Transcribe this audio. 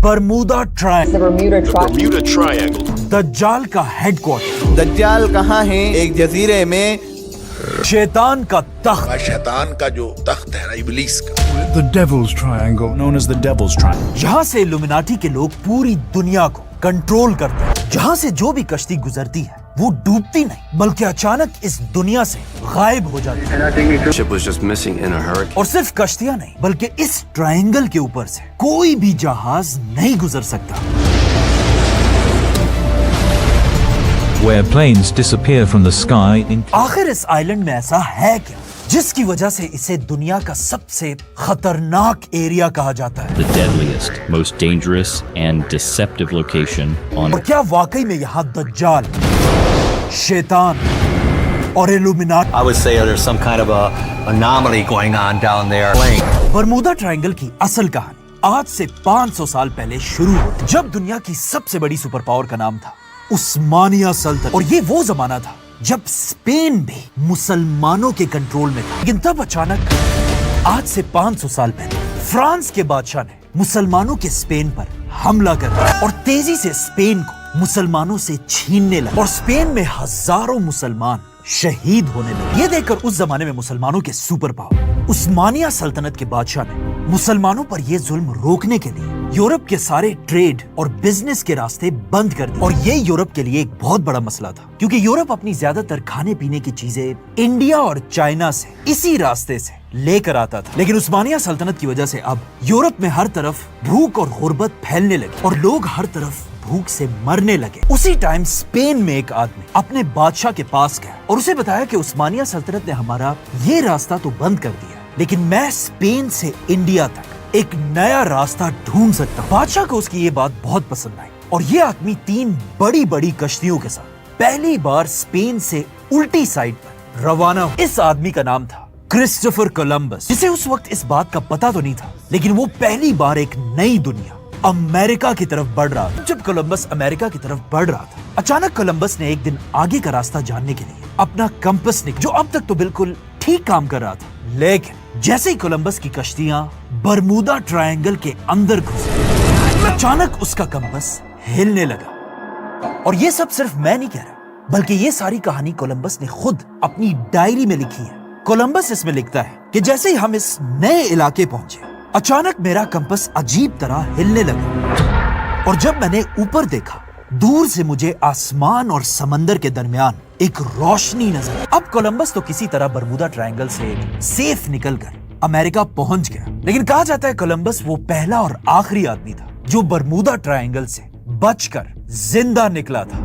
Bermuda triangle, Bermuda Triangle. दज्जाल का headquarter, दज्जाल कहाँ है? एक जजीरे में। शैतान का तख्त, शैतान का जो तख्त है ना, इब्लीस का। The Devil's Triangle, known as the Devil's Triangle. जहाँ से इल्यूमिनाटी के लोग पूरी दुनिया को कंट्रोल करते हैं, जहाँ से जो भी कश्ती गुजरती है वो डूबती नहीं बल्कि अचानक इस दुनिया से गायब हो जाती है। Ship was just missing in a hurricane. और सिर्फ कश्तियां नहीं बल्कि इस ट्रायंगल के ऊपर से कोई भी जहाज नहीं गुजर सकता। Where planes disappear from the sky in आखिर इस आइलैंड में ऐसा है क्या जिसकी वजह से इसे दुनिया का सबसे खतरनाक एरिया कहा जाता है? the deadliest, most dangerous and deceptive location on और क्या वाकई में यहाँ दज्जाल, शैतान और illuminati I would say there's some kind of a anomaly going on down there. Bermuda triangle की असल कहानी आज से 500 साल पहले शुरू हुई, जब दुनिया की सबसे बड़ी सुपर पावर का नाम था उस्मानिया सल्तनत। और ये वो जमाना था जब स्पेन भी मुसलमानों के कंट्रोल में था। लेकिन तब अचानक आज से 500 साल पहले फ्रांस के बादशाह ने मुसलमानों के स्पेन पर हमला कर दिया और तेजी से स्पेन को मुसलमानों से छीनने लगा और स्पेन में हजारों मुसलमान शहीद होने लगे। ये देखकर उस जमाने में मुसलमानों के सुपर पावर उस्मानिया सल्तनत के बादशाह ने मुसलमानों पर यह जुल्म रोकने के लिए यूरोप के सारे ट्रेड और बिजनेस के रास्ते बंद कर दिए। और ये यूरोप के लिए एक बहुत बड़ा मसला था क्योंकि यूरोप अपनी ज्यादातर खाने पीने की चीजें इंडिया और चाइना से इसी रास्ते से लेकर आता था। लेकिन उस्मानिया सल्तनत की वजह से अब यूरोप में हर तरफ भूख और गुर्बत फैलने लगी और लोग हर तरफ भूख से मरने लगे। उसी टाइम स्पेन में एक आदमी अपने बादशाह के पास गया और उसे बताया कि उस्मानिया सल्तनत ने हमारा ये रास्ता तो बंद कर दिया, लेकिन मैं स्पेन से इंडिया तक एक नया रास्ता ढूंढ सकता हूँ। बादशाह को उसकी ये बात बहुत पसंद आई और ये आदमी 3 बड़ी बड़ी कश्तियों के साथ पहली बार स्पेन से उल्टी साइड पर रवाना हुआ। इस आदमी का नाम था क्रिस्टोफर कोलंबस, जिसे उस वक्त इस बात का पता तो नहीं था, लेकिन वो पहली बार एक नई दुनिया अमेरिका की तरफ बढ़ रहा था। जब कोलंबस अमेरिका की तरफ बढ़ रहा था, अचानक कोलंबस ने एक दिन आगे का रास्ता जानने के लिए अपना कंपास निकाला, जो अब तक तो बिल्कुल ठीक काम कर रहा था। लेकिन जैसे ही कोलंबस की कश्तियां बरमूदा ट्रायंगल के अंदर घुसी, अचानक उसका कंपास हिलने लगा। और ये सब सिर्फ मैं नहीं कह रहा, बल्कि ये सारी कहानी कोलंबस ने खुद अपनी डायरी में लिखी है। कोलंबस इसमें लिखता है कि जैसे ही हम इस नए इलाके पहुंचे, अचानक मेरा कंपास अजीब तरह हिलने लगा और जब मैंने ऊपर देखा, दूर से मुझे आसमान और समंदर के दरमियान एक रोशनी नजर आई। अब कोलंबस तो किसी तरह बरमूदा ट्रायंगल से सेफ निकलकर अमेरिका पहुंच गया, लेकिन कहा जाता है कोलंबस वो पहला और आखिरी आदमी था जो बरमूदा ट्रायंगल से बचकर जिंदा निकला था।